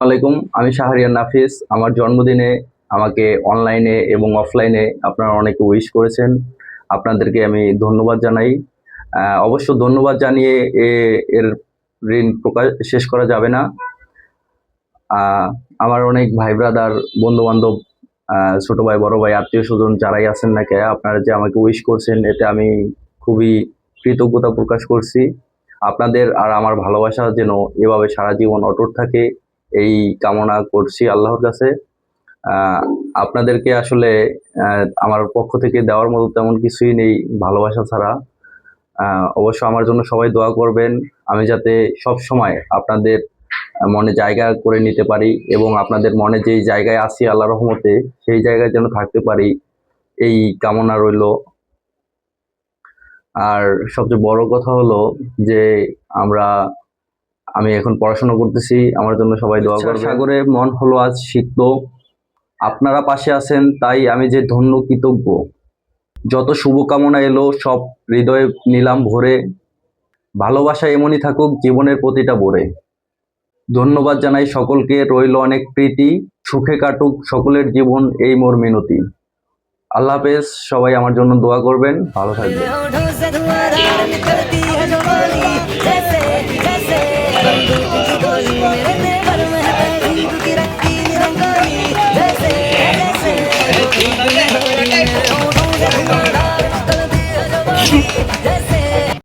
আলাইকুম, আমি শাহরিয়ার নাফিস। আমার জন্মদিনে আমাকে অনলাইনে এবং অফলাইনে আপনারা অনেকে উইশ করেছেন। আপনাদেরকে আমি ধন্যবাদ জানাই। অবশ্য ধন্যবাদ জানিয়ে এর ঋণ শেষ করা যাবে না। আমার অনেক ভাই ব্রাদার, বন্ধু বান্ধব, ছোট ভাই, বড় ভাই, আত্মীয় স্বজন যারাই আছেন না কে, আপনারা যে আমাকে উইশ করছেন এতে আমি খুবই কৃতজ্ঞতা প্রকাশ করছি। আপনাদের আর আমার ভালোবাসা যেন এভাবে সারা জীবন অটুট থাকে এই কামনা করছি আল্লাহর কাছে। আপনাদেরকে আসলে আমার পক্ষ থেকে দেওয়ার মতো তেমন কিছুই নেই ভালোবাসা ছাড়া। অবশ্য আমার জন্য সবাই দোয়া করবেন, আমি যাতে সব সময় আপনাদের মনে জায়গা করে নিতে পারি এবং আপনাদের মনে যেই জায়গায় আছি আল্লাহর রহমতে সেই জায়গায় যেন থাকতে পারি, এই কামনা রইল। আর সবচেয়ে বড় কথা হলো যে আমি এখন পড়াশোনা করতেছি, আমার জন্য সবাই দোয়া করবেন। সাগরে মন হলো আজ সিক্ত, আপনারা পাশে আছেন তাই আমি যে ধন্য কৃতজ্ঞ। যত শুভকামনা এলো সব হৃদয়ে নিলাম ভরে, ভালোবাসা এমনই থাকুক জীবনের প্রতিটা ভরে। ধন্যবাদ জানাই সকলকে, রইল অনেক প্রীতি, সুখে কাটুক সকলের জীবন এই মোর মিনতি। আল্লাহ হাফেজ, সবাই আমার জন্য দোয়া করবেন, ভালো থাকবেন। जैसे